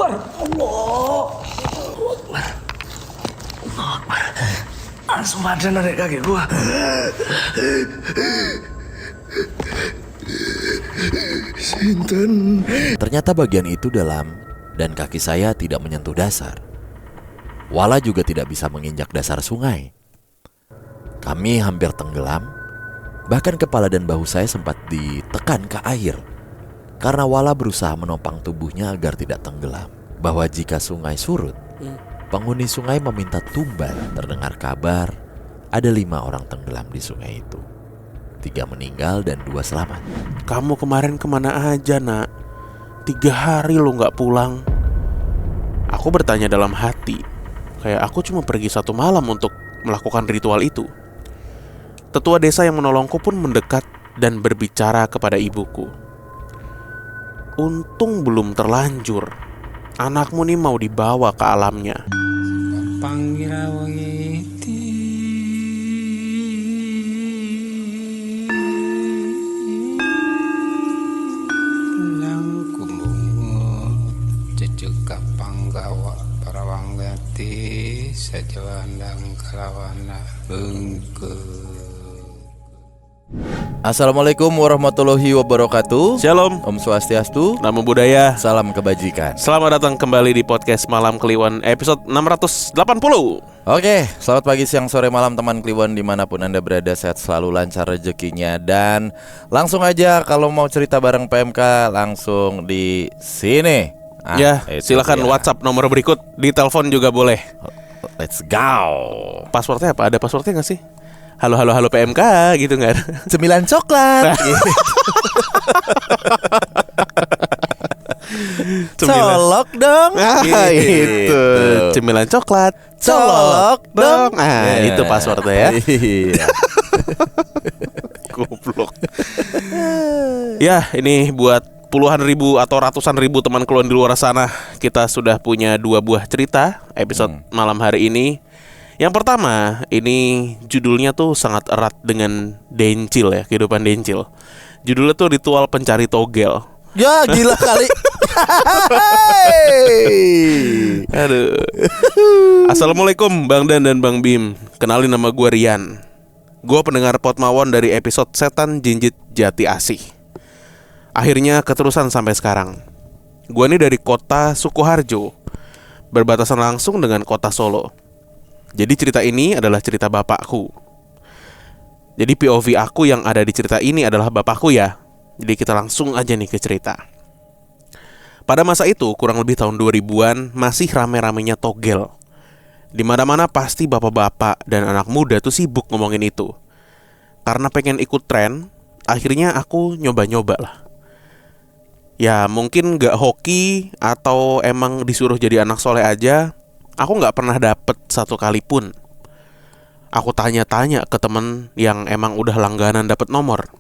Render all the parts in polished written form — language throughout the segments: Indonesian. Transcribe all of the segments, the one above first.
Akbar. Allah. Langsung ada narik kaki gua. Sinten. Ternyata bagian itu dalam dan kaki saya tidak menyentuh dasar. Wala juga tidak bisa menginjak dasar sungai. Kami hampir tenggelam, bahkan kepala dan bahu saya sempat ditekan ke air karena Wala berusaha menopang tubuhnya agar tidak tenggelam. Bahwa jika sungai surut, penghuni sungai meminta tumbal. Terdengar kabar ada 5 orang tenggelam di sungai itu. 3 meninggal dan 2 selamat. Kamu kemarin kemana aja, nak? 3 hari lo gak pulang. Aku bertanya dalam hati. Kayak aku cuma pergi 1 malam untuk melakukan ritual itu. Tetua desa yang menolongku pun mendekat dan berbicara kepada ibuku. Untung belum terlanjur. Anakmu nih mau dibawa ke alamnya. Assalamualaikum warahmatullahi wabarakatuh. Shalom, Om Swastiastu, Namo Buddhaya. salam kebajikan. Selamat datang kembali di podcast Malam Kliwon episode 680. Oke, selamat pagi, siang, sore, malam teman Kliwon dimanapun Anda berada. Sehat selalu, lancar rezekinya. Dan langsung aja kalau mau cerita bareng PMK langsung di sini. Silakan WhatsApp nomor berikut. Di telepon juga boleh. Let's go. Passwordnya apa? Ada passwordnya gak sih? Halo PMK gitu nggak? Cemilan coklat. Colok dong. Itu cemilan coklat. Colok dong. Itu passwordnya ya. Iya. Goblok. Ya, ini buat puluhan ribu atau ratusan ribu teman Kliwon di luar sana. Kita sudah punya 2 buah cerita episode malam hari ini. Yang pertama, ini judulnya tuh sangat erat dengan Dencil ya, kehidupan Dencil. Judulnya tuh Ritual Pencari Togel. Ya gila kali. Aduh. Assalamualaikum Bang Dan dan Bang Bim. Kenalin nama gue Rian. Gue pendengar Potmawon dari episode Setan Jinjit Jati Asih. Akhirnya keterusan sampai sekarang. Gue ini dari kota Sukoharjo, berbatasan langsung dengan kota Solo. Jadi cerita ini adalah cerita bapakku. Jadi POV aku yang ada di cerita ini adalah bapakku ya. Jadi kita langsung aja nih ke cerita. Pada masa itu, kurang lebih tahun 2000-an, masih rame-ramenya togel. Di mana-mana pasti bapak-bapak dan anak muda tuh sibuk ngomongin itu. Karena pengen ikut tren, akhirnya aku nyoba-nyoba lah. Ya mungkin gak hoki atau emang disuruh jadi anak soleh aja, aku gak pernah dapet 1 kali pun. Aku tanya-tanya ke temen yang emang udah langganan dapet nomor.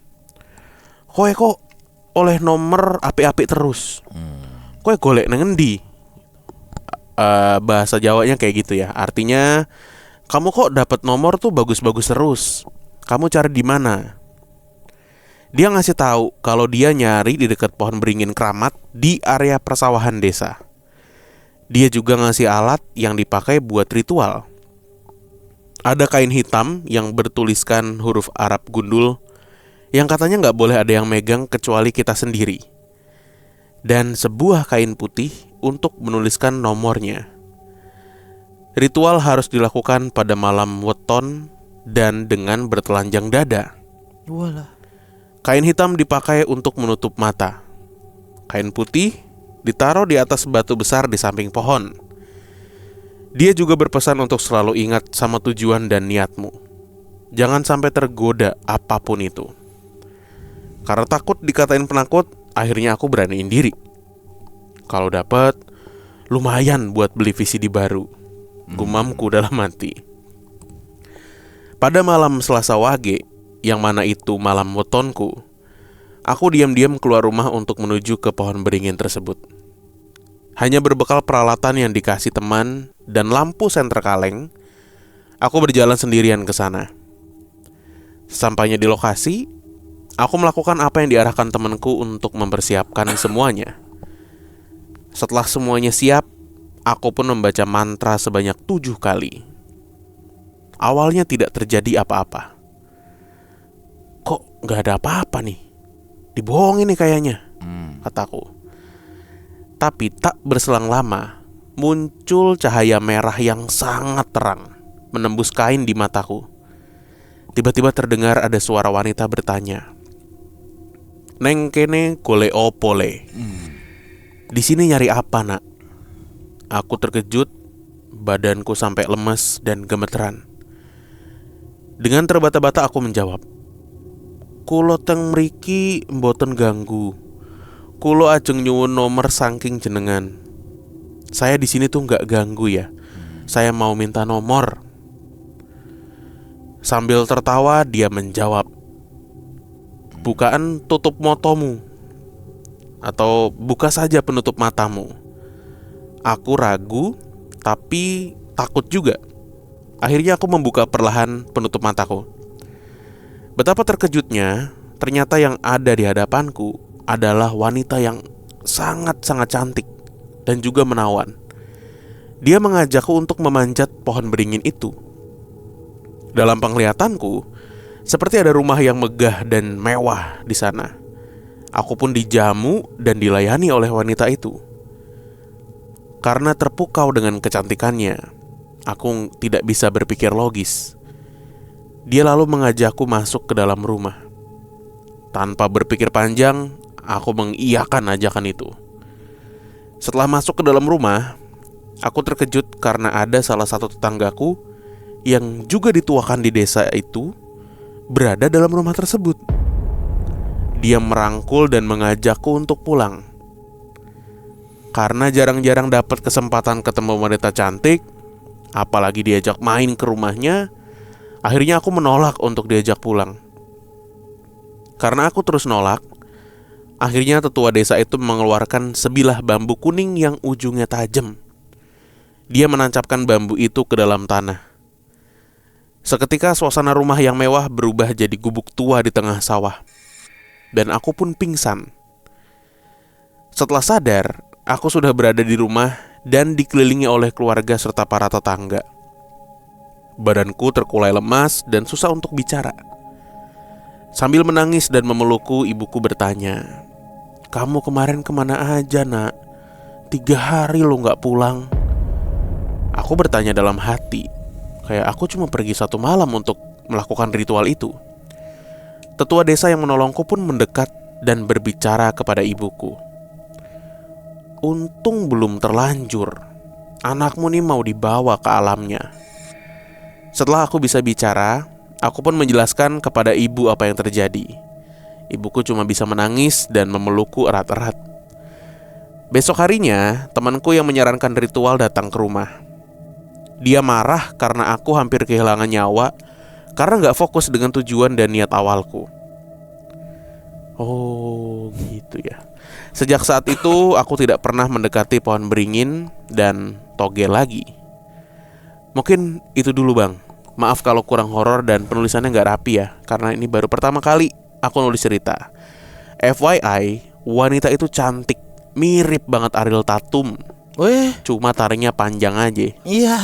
Kowe kok oleh nomor apik-apik terus? Kowe golek nang endi? Bahasa Jawanya kayak gitu ya. Artinya, kamu kok dapet nomor tuh bagus-bagus terus. Kamu cari di mana? Dia ngasih tahu kalau dia nyari di dekat pohon beringin keramat di area persawahan desa. Dia juga ngasih alat yang dipakai buat ritual. Ada kain hitam yang bertuliskan huruf Arab gundul yang katanya nggak boleh ada yang megang kecuali kita sendiri. Dan sebuah kain putih untuk menuliskan nomornya. Ritual harus dilakukan pada malam weton dan dengan bertelanjang dada. Walah. Kain hitam dipakai untuk menutup mata. Kain putih ditaruh di atas batu besar di samping pohon. Dia juga berpesan untuk selalu ingat sama tujuan dan niatmu. Jangan sampai tergoda apapun itu. Karena takut dikatain penakut, akhirnya aku beraniin diri. Kalau dapat, lumayan buat beli VCD baru. Gumamku dalam hati. Pada malam Selasa Wage, yang mana itu malam wetonku, aku diam-diam keluar rumah untuk menuju ke pohon beringin tersebut. Hanya berbekal peralatan yang dikasih teman dan lampu senter kaleng, aku berjalan sendirian ke sana. Sampainya di lokasi, aku melakukan apa yang diarahkan temanku untuk mempersiapkan semuanya. Setelah semuanya siap, aku pun membaca mantra sebanyak 7 kali. Awalnya tidak terjadi apa-apa. Kok gak ada apa-apa nih? Dibohongin nih kayaknya, kataku. Tapi tak berselang lama, muncul cahaya merah yang sangat terang menembus kain di mataku. Tiba-tiba terdengar ada suara wanita bertanya, "Neng kene gole opo le? Di sini nyari apa, Nak?" Aku terkejut, badanku sampai lemes dan gemeteran. Dengan terbata-bata aku menjawab, "Kulo teng mriki mboten ganggu. Kulo ajeng nyuwun nomor saking jenengan. Saya di sini tuh nggak ganggu ya. Saya mau minta nomor." Sambil tertawa dia menjawab, "Bukaan tutup motomu, atau buka saja penutup matamu." Aku ragu tapi takut juga. Akhirnya aku membuka perlahan penutup mataku. Betapa terkejutnya, ternyata yang ada di hadapanku adalah wanita yang sangat-sangat cantik dan juga menawan. Dia mengajakku untuk memanjat pohon beringin itu. Dalam penglihatanku, seperti ada rumah yang megah dan mewah di sana. Aku pun dijamu dan dilayani oleh wanita itu. Karena terpukau dengan kecantikannya, aku tidak bisa berpikir logis. Dia lalu mengajakku masuk ke dalam rumah. Tanpa berpikir panjang, aku mengiyakan ajakan itu. Setelah masuk ke dalam rumah, aku terkejut karena ada salah satu tetanggaku yang juga dituakan di desa itu berada dalam rumah tersebut. Dia merangkul dan mengajakku untuk pulang. Karena jarang-jarang dapat kesempatan ketemu wanita cantik, apalagi diajak main ke rumahnya, akhirnya aku menolak untuk diajak pulang. Karena aku terus nolak, akhirnya tetua desa itu mengeluarkan sebilah bambu kuning yang ujungnya tajam. Dia menancapkan bambu itu ke dalam tanah. Seketika suasana rumah yang mewah berubah jadi gubuk tua di tengah sawah. Dan aku pun pingsan. Setelah sadar, aku sudah berada di rumah dan dikelilingi oleh keluarga serta para tetangga. Badanku terkulai lemas dan susah untuk bicara. Sambil menangis dan memelukku, ibuku bertanya, "Kamu kemarin kemana aja, Nak? 3 hari lo gak pulang." Aku bertanya dalam hati, kayak aku cuma pergi 1 malam untuk melakukan ritual itu. Tetua desa yang menolongku pun mendekat dan berbicara kepada ibuku. "Untung belum terlanjur. Anakmu nih mau dibawa ke alamnya." Setelah aku bisa bicara, aku pun menjelaskan kepada ibu apa yang terjadi. Ibuku cuma bisa menangis dan memelukku erat-erat. Besok harinya, temanku yang menyarankan ritual datang ke rumah. Dia marah karena aku hampir kehilangan nyawa karena gak fokus dengan tujuan dan niat awalku. Oh gitu ya. Sejak saat itu aku tidak pernah mendekati pohon beringin dan toge lagi. Mungkin itu dulu bang. Maaf kalau kurang horor dan penulisannya gak rapi ya, karena ini baru pertama kali aku nulis cerita. FYI, wanita itu cantik, mirip banget Ariel Tatum. Weh, Cuma taringnya panjang aja. iya.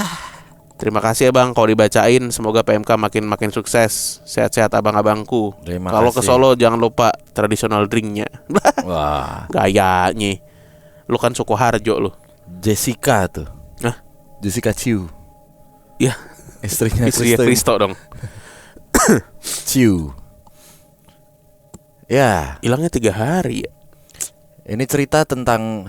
Terima kasih ya bang kalau dibacain. Semoga PMK makin sukses. Sehat-sehat abang-abangku. Terima Kalau ke kasih. Solo jangan lupa tradisional drinknya. Wah, Gayanya. Lu kan Sukoharjo lu. Jessica tuh. Hah? Jessica Chiu. Ya, Istrinya istrinya Kristo dong. Chiu. Ya, Hilangnya 3 hari ya. ini cerita tentang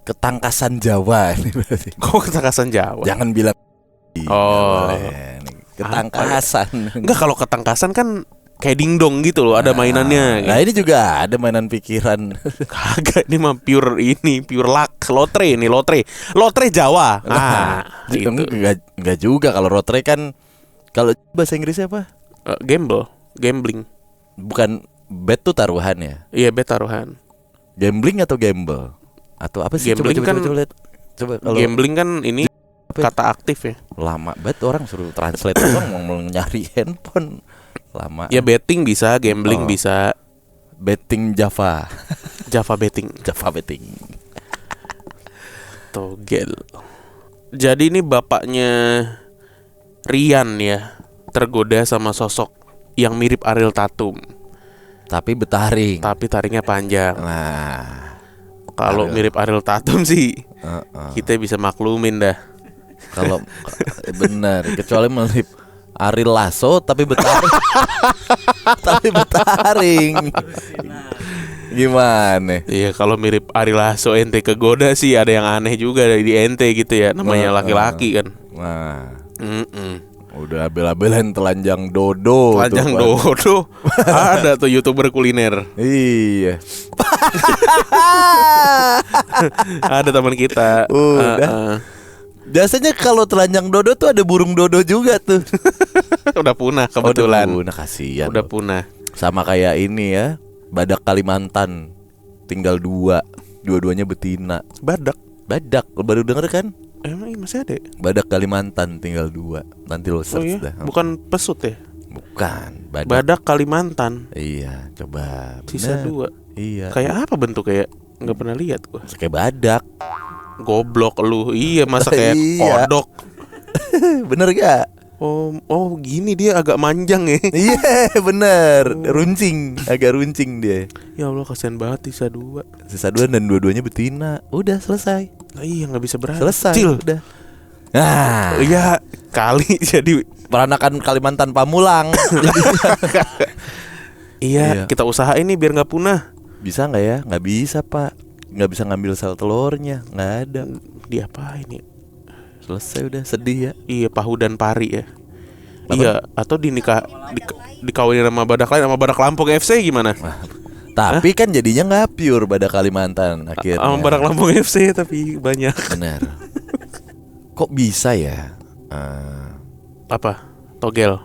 ketangkasan Jawa ini berarti. Kok ketangkasan Jawa? Jangan bilang Oh. boleh. Ini ketangkasan. Enggak, kalau ketangkasan kan kayak dingdong gitu loh, ada mainannya. Nah, ini juga ada mainan pikiran. Kagak, ini mah pure luck, lotre Jawa. Nah, gitu. Enggak juga kalau rotre kan, kalau bahasa Inggrisnya apa? Gambling. Bukan bet tuh taruhan ya. Iya, bet taruhan. Gambling atau gamble? Atau apa sih? Gambling kan- Coba lihat. Coba kalau Gambling kan ini Apa ya? kata aktif ya. lama bet orang suruh translate doang mau nyari handphone. Lama. Ya betting bisa, gambling Oh. bisa, Betting Java. Java betting. Java betting. Togel. Jadi ini bapaknya Rian ya, tergoda sama sosok yang mirip Ariel Tatum, Tapi betaring. tapi taringnya panjang. Nah, Kalau Ariel. mirip Ariel Tatum sih, uh-uh. kita bisa maklumin dah. Kalau benar, kecuali mirip Ari Lasso tapi betaring. Tapi betaring. Gimana? Iya, kalau mirip Ari Lasso ente kegoda sih ada yang aneh juga dari di ente gitu ya. Namanya laki-laki kan. Nah, Mm-mm. udah bela-belain telanjang dodo. Telanjang tuh, Pak. dodo. Ada tuh YouTuber kuliner. Iya. Ada teman kita. Udah. Biasanya kalau telanjang dodo tuh ada burung dodo juga tuh. Udah punah kebetulan. Udah kasihan. Udah punah. Sama kayak ini ya, badak Kalimantan. Tinggal 2. Dua-duanya betina. Badak. Badak, lo baru denger kan? Emang masih ada? Badak Kalimantan tinggal 2. Nanti lo Oh search iya, dah. bukan pesut ya? Bukan, badak. Badak Kalimantan. Iya, coba. Sisa Bener. 2. Iya. Kayak apa bentuk kayak? Nggak pernah lihat gua. Kayak badak. Goblok lu. Iya, masa kayak Iya. kodok. Bener gak? Oh gini dia agak manjang ya. Iya, bener. Runcing, agak runcing dia. Ya Allah, kasihan banget sisa 2. Sisa 2 dan dua-duanya betina. Udah selesai. Nah, iya nggak bisa berani. Selesai. Cil. Udah. Nah, Iya kali jadi. peranakan Kalimantan Pamulang. Iya, Iya. kita usahain nih biar nggak punah. Bisa nggak ya? Nggak bisa, Pak. Nggak bisa ngambil sel telurnya. Nggak ada. Diapain ya? Selesai udah, sedih ya. Iya, pahu dan pari ya. Apa? Iya, atau dikawinin sama badak lain, sama badak Lampung FC gimana? Tapi kan jadinya nggak pure badak Kalimantan akhirnya. Sama badak Lampung FC tapi banyak. Benar. Kok bisa ya? Apa? Togel.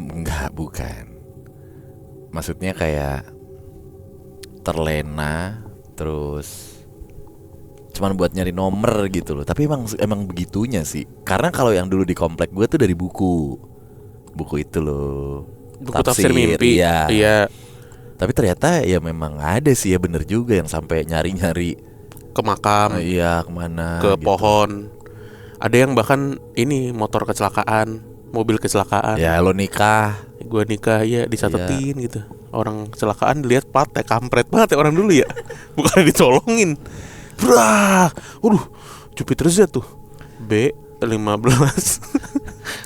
Enggak, bukan. Maksudnya kayak terlena terus cuman buat nyari nomor gitu loh. Tapi emang begitunya sih. Karena kalau yang dulu di komplek gue tuh dari buku itu loh. Buku tafsir mimpi. Iya. Iya. Tapi ternyata ya memang ada sih ya, bener juga yang sampai nyari-nyari Ke makam, iya kemana ke gitu. pohon. Ada yang bahkan ini motor kecelakaan, mobil kecelakaan. Ya lo nikah. Gua nikah ya dicatetin gitu. Orang kecelakaan dilihat plat kampret banget ya orang dulu ya. Bukan ditolongin. Brah. Jupiter Z tuh. B15.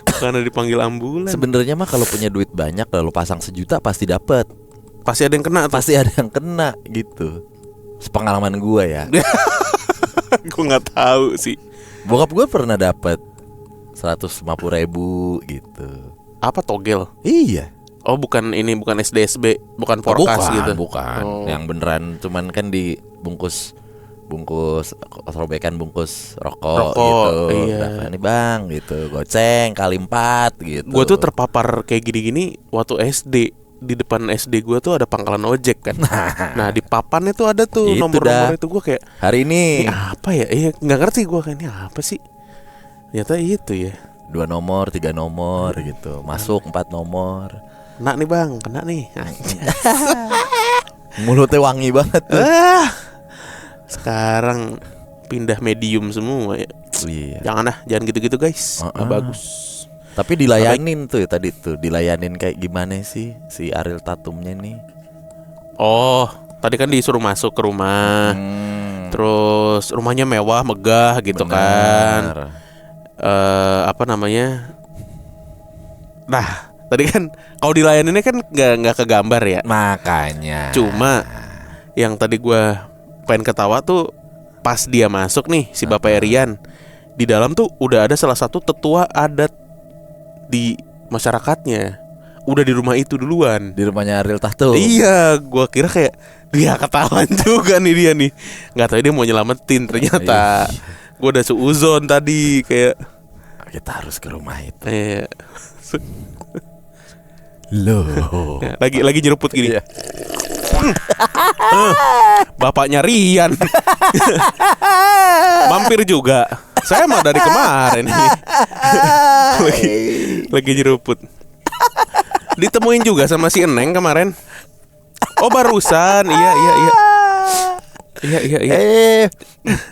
Karena dipanggil ambulan. Sebenarnya mah kalau punya duit banyak lalu pasang 1 juta pasti dapet. Pasti ada yang kena tuh. Pasti ada yang kena gitu. Sepengalaman gue ya. Gue nggak tahu sih. Bokap gue pernah dapet 150.000 gitu. Apa togel? Iya. Oh bukan ini, bukan SDSB, bukan forecast gitu. Bukan. Oh. Yang beneran cuman kan dibungkus robekan bungkus rokok gitu. Iya. Nah, ini bang gitu, goceng kali 4 gitu. Gue tuh terpapar kayak gini-gini waktu SD. Di depan SD gue tuh ada pangkalan ojek kan. Nah di papannya tuh ada tuh Itu nomor-nomor dah. itu. Gue kayak hari ini ini apa ya? Iya nggak ngerti gue kayak ini apa sih? Ternyata itu ya. 2 nomor, 3 nomor gitu. Masuk 4 nomor. Kena nih bang, kena nih. Mulutnya wangi banget tuh. Sekarang pindah medium semua ya. Iya. Jangan gitu-gitu guys. Nggak bagus. Tapi dilayanin tuh tadi tuh, dilayanin kayak gimana sih si Ariel Tatumnya nih? Oh, tadi kan disuruh masuk ke rumah. Terus rumahnya mewah, megah gitu kan. Benar. Apa namanya? Nah, tadi kan kalau dilayaninnya kan nggak kegambar ya. Makanya. Cuma yang tadi gua pengen ketawa tuh pas dia masuk nih si Bapak Rian. Di dalam tuh udah ada salah satu tetua adat di masyarakatnya. Udah di rumah itu duluan. Di rumahnya Ariel Tatum. Iya, gua kira kayak dia ketahuan juga nih dia nih. Nggak tahu dia mau nyelamatin, ternyata gua udah seuzon tadi kayak Kita harus ke rumah itu. Loh. lagi nyeruput gini. Iya. Bapaknya Rian. Mampir juga. Saya mah dari kemarin ini. lagi nyeruput. Ditemuin juga sama si Eneng kemarin. Oh barusan. Iya. Iya.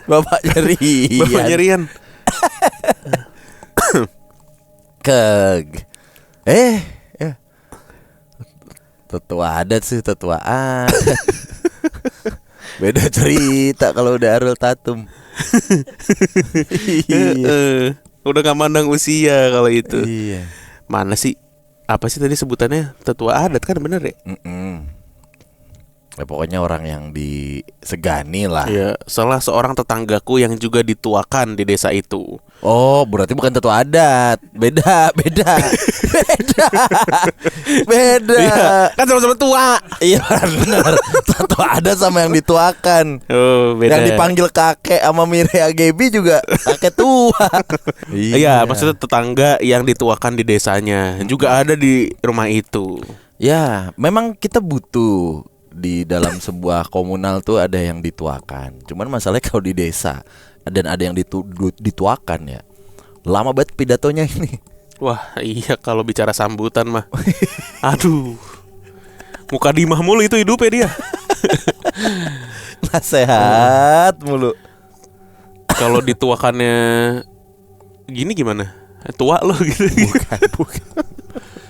Bapaknya Rian. Bapaknya Rian. Keg. Ya. Tetua adat sih, tetua adat. Beda cerita kalau udah Ariel Tatum. Iya. Udah gak mandang usia kalau itu. Iya. Mana sih? Apa sih tadi sebutannya? Tetua adat kan bener ya? Ya, pokoknya orang yang disegani lah. Iya, salah seorang tetanggaku yang juga dituakan di desa itu. Oh, berarti bukan tetua adat. Beda. Beda. Iya, kan sama-sama tua. Iya benar. Tetua adat sama yang dituakan. Oh, beda. Yang dipanggil kakek sama Mireya Gebi juga kakek tua. Iya, maksudnya tetangga yang dituakan di desanya juga ada di rumah itu. Ya, memang kita butuh di dalam sebuah komunal tuh ada yang dituakan. Cuman masalahnya kalau di desa dan ada yang dituakan ya, lama banget pidatonya ini. Wah, iya kalau bicara sambutan mah. Aduh. Muka dimah mulu itu hidupnya dia. Nasehat mulu. Kalau dituakannya gini gimana? Tua lo gitu. Bukan.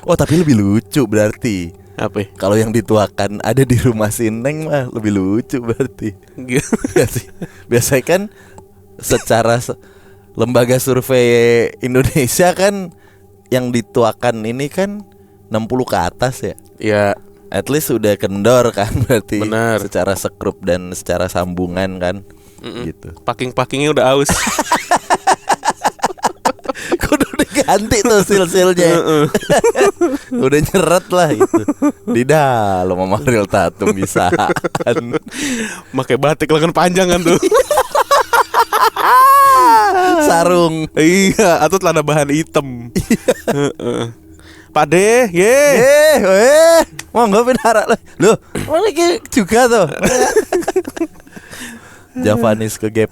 Oh, tapi lebih lucu berarti. Apa? Kalau yang dituakan ada di rumah si Neng mah lebih lucu berarti. Ya sih. Biasanya kan secara lembaga survei Indonesia kan yang dituakan ini kan 60 ke atas ya. Ya, at least sudah kendor kan berarti. Benar. Secara sekrup dan secara sambungan kan. Gitu. Packing-packingnya udah aus. Kudu diganti tuh sil-silnya. Udah nyeret lah itu. Di dalam sama Ariel Tatum bisa kan. Pakai batik lengan panjang kan tuh. Sarung. Iya, atau celana bahan hitam. Pade, Monggo pinara lah. Loh, lagi juga tuh. Javanis ke gap.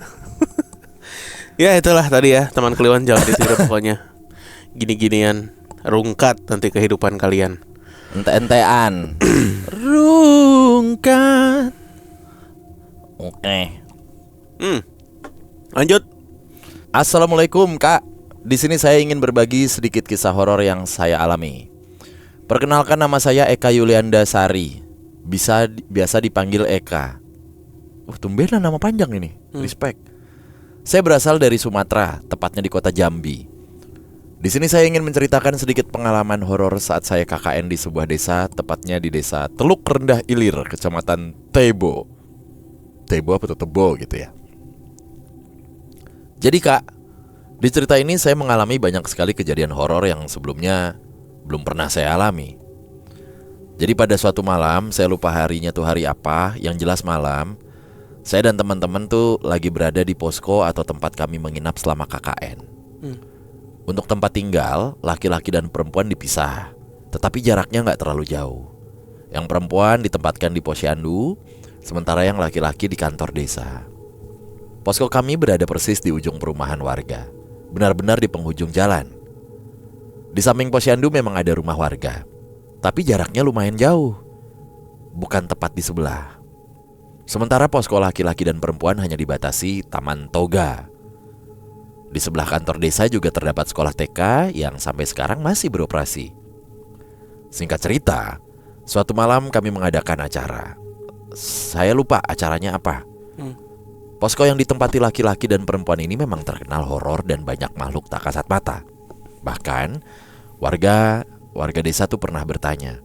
Ya itulah tadi ya, teman Kliwon jangan ditiru pokoknya. Gini-ginian rungkat nanti kehidupan kalian. Ente-entean. Rungkat. Oke. Lanjut. Assalamualaikum Kak. Di sini saya ingin berbagi sedikit kisah horor yang saya alami. Perkenalkan, nama saya Eka Yulianda Sari. Biasa dipanggil Eka. Tumbenan nama panjang ini. Respect. Saya berasal dari Sumatera, tepatnya di kota Jambi. Di sini saya ingin menceritakan sedikit pengalaman horor saat saya KKN di sebuah desa, tepatnya di desa Teluk Rendah Ilir, kecamatan Tebo. Tebo apa tuh Tebo gitu ya. Jadi Kak, di cerita ini saya mengalami banyak sekali kejadian horor yang sebelumnya belum pernah saya alami. Jadi pada suatu malam, saya lupa harinya tuh hari apa, yang jelas malam, saya dan teman-teman tuh lagi berada di posko atau tempat kami menginap selama KKN. Untuk tempat tinggal, laki-laki dan perempuan dipisah, tetapi jaraknya gak terlalu jauh. Yang perempuan ditempatkan di posyandu, sementara yang laki-laki di kantor desa. Posko kami berada persis di ujung perumahan warga, benar-benar di penghujung jalan. Di samping posyandu memang ada rumah warga, tapi jaraknya lumayan jauh, bukan tepat di sebelah. Sementara posko laki-laki dan perempuan hanya dibatasi Taman Toga. Di sebelah kantor desa juga terdapat sekolah TK yang sampai sekarang masih beroperasi. Singkat cerita, suatu malam kami mengadakan acara. Saya lupa acaranya apa. Posko yang ditempati laki-laki dan perempuan ini memang terkenal horor dan banyak makhluk tak kasat mata. Bahkan warga desa tuh pernah bertanya,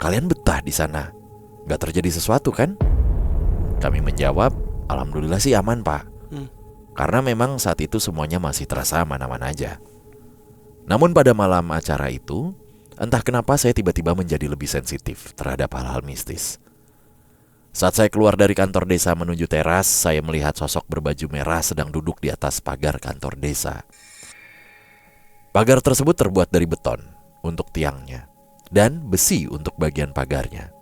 "Kalian betah di sana? Gak terjadi sesuatu kan?" Kami menjawab, "Alhamdulillah sih aman Pak." Karena memang saat itu semuanya masih terasa aman-aman aja. Namun pada malam acara itu, entah kenapa saya tiba-tiba menjadi lebih sensitif terhadap hal-hal mistis. Saat saya keluar dari kantor desa menuju teras, saya melihat sosok berbaju merah sedang duduk di atas pagar kantor desa. Pagar tersebut terbuat dari beton untuk tiangnya dan besi untuk bagian pagarnya.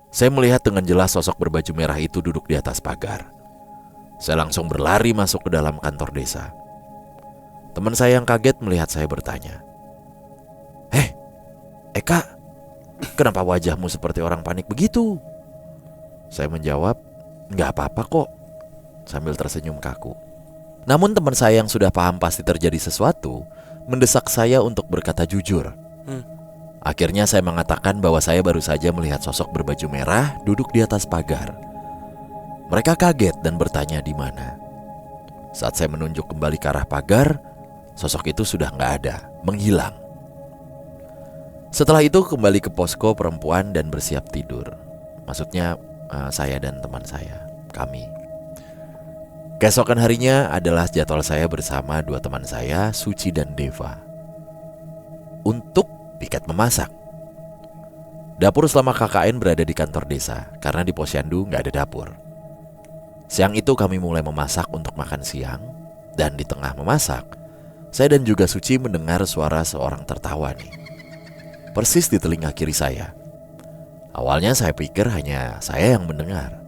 Saya melihat dengan jelas sosok berbaju merah itu duduk di atas pagar. Saya langsung berlari masuk ke dalam kantor desa. Teman saya yang kaget melihat saya bertanya, Eka, kenapa wajahmu seperti orang panik begitu?" Saya menjawab, "Nggak apa-apa kok," sambil tersenyum kaku. Namun teman saya yang sudah paham pasti terjadi sesuatu mendesak saya untuk berkata jujur. Akhirnya saya mengatakan bahwa saya baru saja melihat sosok berbaju merah duduk di atas pagar. Mereka kaget dan bertanya di mana. Saat saya menunjuk kembali ke arah pagar, sosok itu sudah nggak ada, menghilang. Setelah itu kembali ke posko perempuan dan bersiap tidur. Maksudnya saya dan teman saya, kami. Keesokan harinya adalah jadwal saya bersama dua teman saya, Suci dan Deva, untuk piket memasak. Dapur selama KKN berada di kantor desa, karena di Posyandu nggak ada dapur. Siang itu kami mulai memasak untuk makan siang, dan di tengah memasak, saya dan juga Suci mendengar suara seorang tertawa nih, persis di telinga kiri saya. Awalnya saya pikir hanya saya yang mendengar,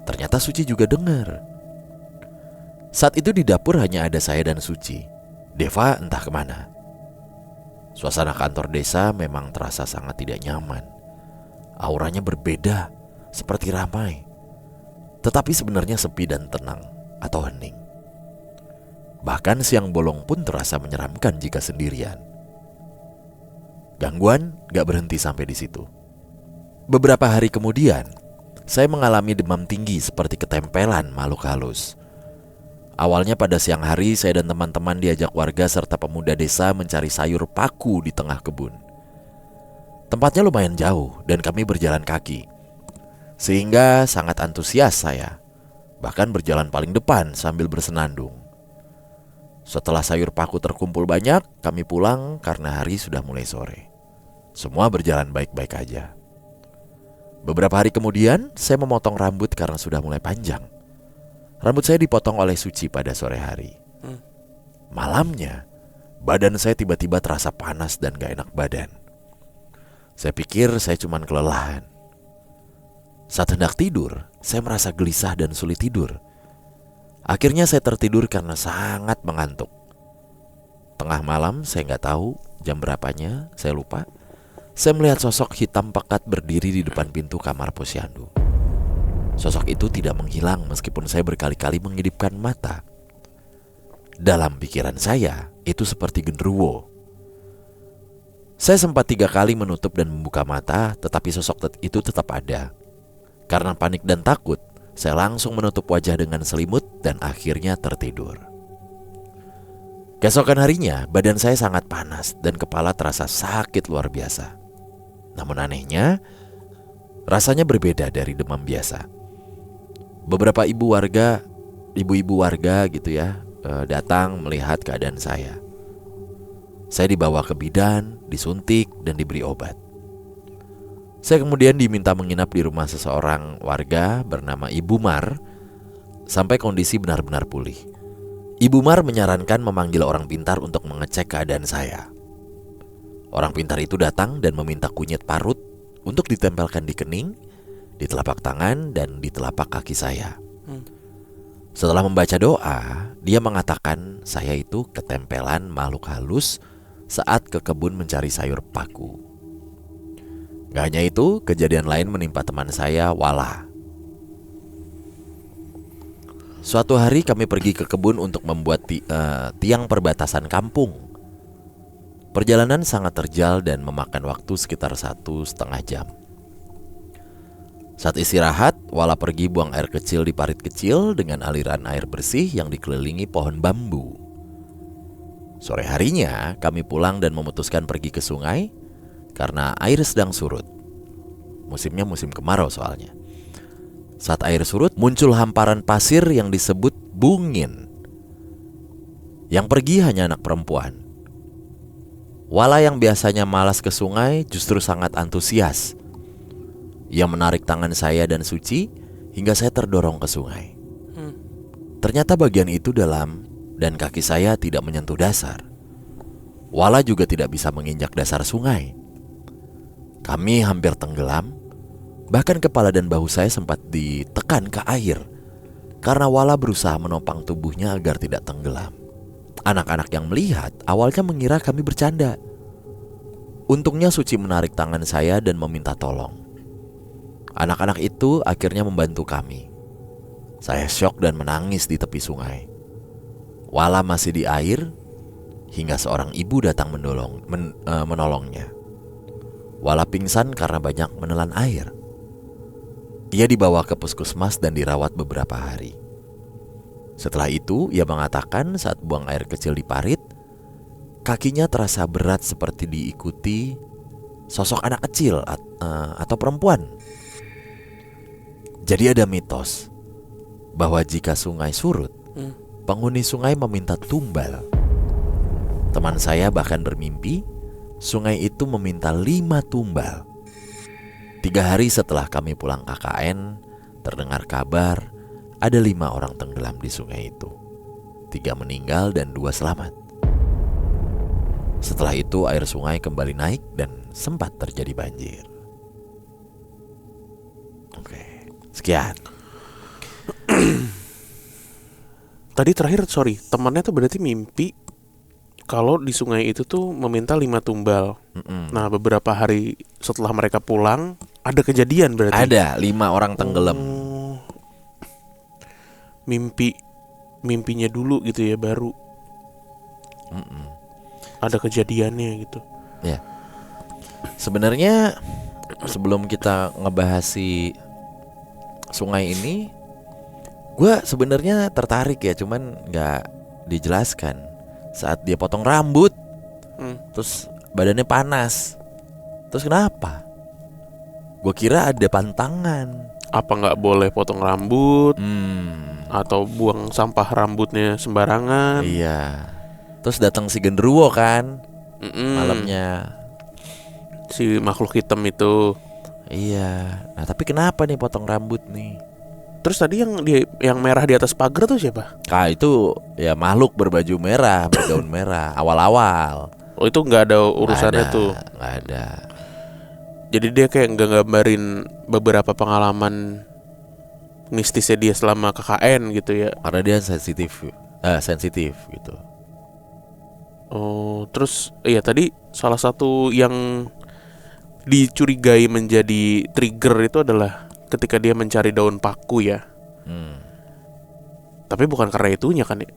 ternyata Suci juga dengar. Saat itu di dapur hanya ada saya dan Suci. Deva entah kemana. Suasana kantor desa memang terasa sangat tidak nyaman. Auranya berbeda, seperti ramai, tetapi sebenarnya sepi dan tenang atau hening. Bahkan siang bolong pun terasa menyeramkan jika sendirian. Gangguan gak berhenti sampai di situ. Beberapa hari kemudian, saya mengalami demam tinggi seperti ketempelan makhluk halus. Awalnya pada siang hari saya dan teman-teman diajak warga serta pemuda desa mencari sayur paku di tengah kebun. Tempatnya lumayan jauh dan kami berjalan kaki, sehingga sangat antusias saya, bahkan berjalan paling depan sambil bersenandung. Setelah sayur paku terkumpul banyak, kami pulang karena hari sudah mulai sore. Semua berjalan baik-baik aja. Beberapa hari kemudian saya memotong rambut karena sudah mulai panjang. Rambut saya dipotong oleh Suci pada sore hari. Malamnya, badan saya tiba-tiba terasa panas dan gak enak badan. Saya pikir saya cuma kelelahan. Saat hendak tidur, saya merasa gelisah dan sulit tidur. Akhirnya saya tertidur karena sangat mengantuk. Tengah malam, saya gak tahu jam berapanya, saya lupa. Saya melihat sosok hitam pekat berdiri di depan pintu kamar Posyandu. Sosok itu tidak menghilang meskipun saya berkali-kali mengedipkan mata. Dalam pikiran saya, itu seperti genderuwo. Saya sempat 3 kali menutup dan membuka mata, tetapi sosok itu tetap ada. Karena panik dan takut, saya langsung menutup wajah dengan selimut dan akhirnya tertidur. Keesokan harinya, badan saya sangat panas dan kepala terasa sakit luar biasa. Namun anehnya, rasanya berbeda dari demam biasa. Beberapa ibu-ibu warga gitu ya, datang melihat keadaan saya. Saya dibawa ke bidan, disuntik, dan diberi obat. Saya kemudian diminta menginap di rumah seseorang warga bernama Ibu Mar sampai kondisi benar-benar pulih. Ibu Mar menyarankan memanggil orang pintar untuk mengecek keadaan saya. Orang pintar itu datang dan meminta kunyit parut untuk ditempelkan di kening, di telapak tangan, dan di telapak kaki saya. Setelah membaca doa, dia mengatakan saya itu ketempelan makhluk halus saat ke kebun mencari sayur paku. Gak hanya itu, kejadian lain menimpa teman saya, Wala. Suatu hari kami pergi ke kebun untuk membuat tiang perbatasan kampung. Perjalanan sangat terjal dan memakan waktu sekitar 1,5 jam. Saat istirahat, Wala pergi buang air kecil di parit kecil dengan aliran air bersih yang dikelilingi pohon bambu. Sore harinya, kami pulang dan memutuskan pergi ke sungai karena air sedang surut. Musimnya musim kemarau soalnya. Saat air surut, muncul hamparan pasir yang disebut bungin. Yang pergi hanya anak perempuan. Wala yang biasanya malas ke sungai justru sangat antusias. Ia menarik tangan saya dan Suci hingga saya terdorong ke sungai. Ternyata bagian itu dalam dan kaki saya tidak menyentuh dasar. Wala juga tidak bisa menginjak dasar sungai. Kami hampir tenggelam, bahkan kepala dan bahu saya sempat ditekan ke air karena Wala berusaha menopang tubuhnya agar tidak tenggelam. Anak-anak yang melihat awalnya mengira kami bercanda. Untungnya Suci menarik tangan saya dan meminta tolong. Anak-anak itu akhirnya membantu kami. Saya syok dan menangis di tepi sungai. Wala masih di air hingga seorang ibu datang menolongnya. Wala pingsan karena banyak menelan air. Ia dibawa ke puskesmas dan dirawat beberapa hari. Setelah itu ia mengatakan saat buang air kecil di parit, kakinya terasa berat seperti diikuti sosok anak kecil atau perempuan. Jadi ada mitos bahwa jika sungai surut, penghuni sungai meminta tumbal. Teman saya bahkan bermimpi sungai itu meminta 5 tumbal. 3 hari setelah kami pulang KKN, terdengar kabar ada 5 orang tenggelam di sungai itu. 3 meninggal dan 2 selamat. Setelah itu air sungai kembali naik dan sempat terjadi banjir. Oke, sekian. Tadi terakhir temannya tuh berarti mimpi kalau di sungai itu tuh meminta 5 tumbal. Nah beberapa hari setelah mereka pulang ada kejadian berarti. Ada 5 orang tenggelam. Mimpinya dulu gitu ya baru. Ada kejadiannya gitu. Ya. Sebenarnya sebelum kita ngebahas si sungai ini, gue sebenarnya tertarik ya, cuman nggak dijelaskan. Saat dia potong rambut, terus badannya panas, terus kenapa? Gue kira ada pantangan. Apa nggak boleh potong rambut? Atau buang sampah rambutnya sembarangan? Iya. Terus datang si genderuwo kan, malamnya. Si makhluk hitam itu. Iya. Nah tapi kenapa nih potong rambut nih? Terus tadi yang merah di atas pagar tuh siapa? Nah itu ya makhluk berbaju merah, bergaun merah. Awal-awal. Oh itu nggak ada urusannya tuh. Nggak ada. Jadi dia kayak nggak gambarin beberapa pengalaman mistisnya dia selama KKN gitu ya. Karena dia sensitif gitu. Oh terus iya tadi salah satu yang dicurigai menjadi trigger itu adalah ketika dia mencari daun paku ya. Tapi bukan karena itunya kan ya.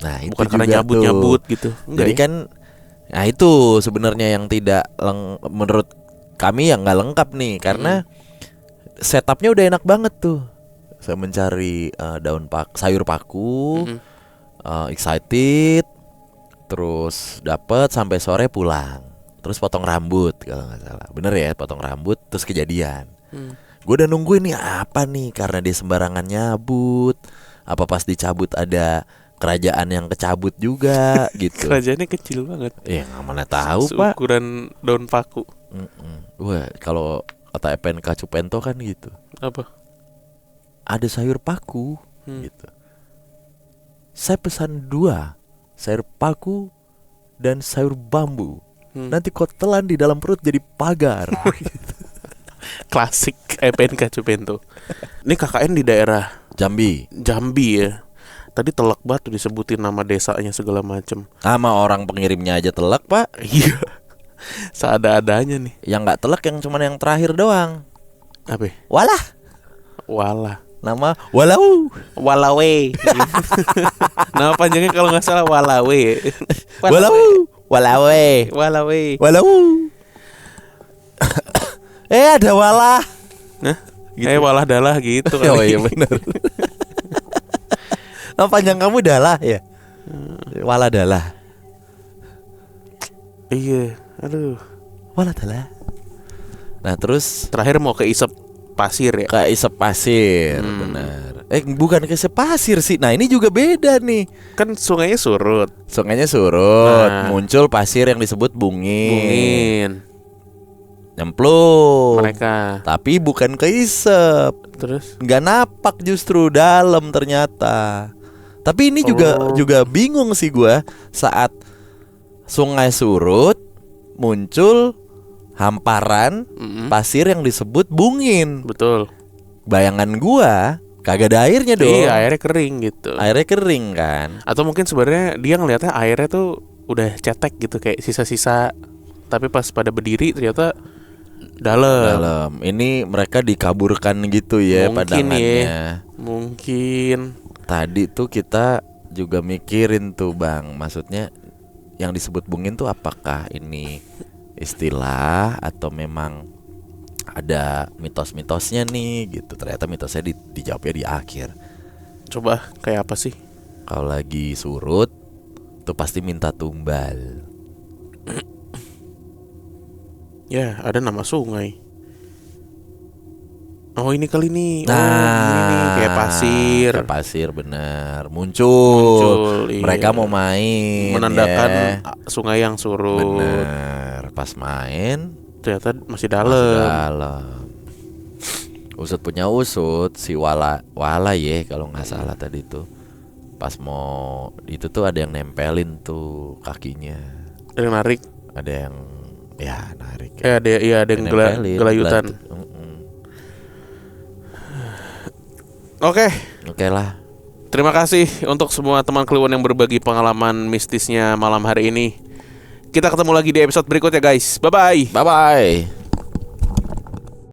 Nah itu bukan karena juga nyabut-nyabut gitu. Jadi ya? kan, nah itu sebenarnya yang tidak menurut kami yang nggak lengkap nih. Karena setupnya udah enak banget tuh. Saya mencari sayur paku, excited, terus dapet sampai sore pulang, terus potong rambut kalau nggak salah. Bener ya, potong rambut terus kejadian. Gue udah nungguin nih apa nih, karena dia sembarangan nyabut. Apa pas dicabut ada kerajaan yang kecabut juga gitu. Kerajaannya kecil banget. Ya nggak mana tahu pak. Ukuran daun paku. Wah kalau kata FNK Cupento kan gitu. Apa? Ada sayur paku gitu. Saya pesan 2 sayur paku dan sayur bambu. Nanti kau telan di dalam perut jadi pagar. Klasik FNK Cupento. Ini KKN di daerah Jambi ya. Tadi telak banget tuh disebutin nama desanya segala macem. sama orang pengirimnya aja telak pak. Iya. Seada-adanya nih. Yang nggak telak yang cuman yang terakhir doang. Apa? Walah. Nama Walau. Walawe. Nama panjangnya kalau nggak salah Walawe. Walawe. Ada Walah. Nah, gitu. Walah dalah gitu. Oh iya benar. Nama panjang kamu Dalah ya? Walah Dalah. Iya, aduh. Walah Dalah. Nah terus terakhir mau ke isep pasir ya? Ke isep pasir, benar. Bukan ke isep pasir sih. Nah ini juga beda nih. Kan sungainya surut. Nah. Muncul pasir yang disebut bungin. Nyemplung mereka. Tapi bukan ke isep. Terus? Nggak napak justru dalam ternyata. Tapi ini juga bingung sih gue. Saat sungai surut, muncul hamparan pasir yang disebut bungin. Betul. Bayangan gua kagak ada airnya dong. Iya, airnya kering gitu. Airnya kering kan. Atau mungkin sebenarnya dia ngelihatnya airnya tuh udah cetek gitu, kayak sisa-sisa. Tapi pas pada berdiri ternyata dalam. Ini mereka dikaburkan gitu ya Mungkin pandangannya. Mungkin. Tadi tuh kita juga mikirin tuh Bang, maksudnya yang disebut bungin tuh apakah ini istilah atau memang ada mitos-mitosnya nih gitu. Ternyata mitosnya dijawabnya di akhir. Coba kayak apa sih? Kalau lagi surut tuh pasti minta tumbal. Ya, ada nama sungai. Oh ini kali nih. Ini kayak pasir. Kayak pasir bener. Muncul, Iya. mereka mau main, menandakan ya. sungai yang surut. Bener. Pas main Ternyata masih masih dalam. dalam. Usut punya usut si wala ya kalau nggak salah tadi tuh. Pas mau itu tuh ada yang nempelin tuh kakinya. Ada yang narik. Ada yang ya narik. Ada yang Nempelin, gelayutan. Oke. Oke lah. Terima kasih untuk semua teman Kliwon yang berbagi pengalaman mistisnya malam hari ini. Kita ketemu lagi di episode berikutnya guys. Bye bye. Bye bye.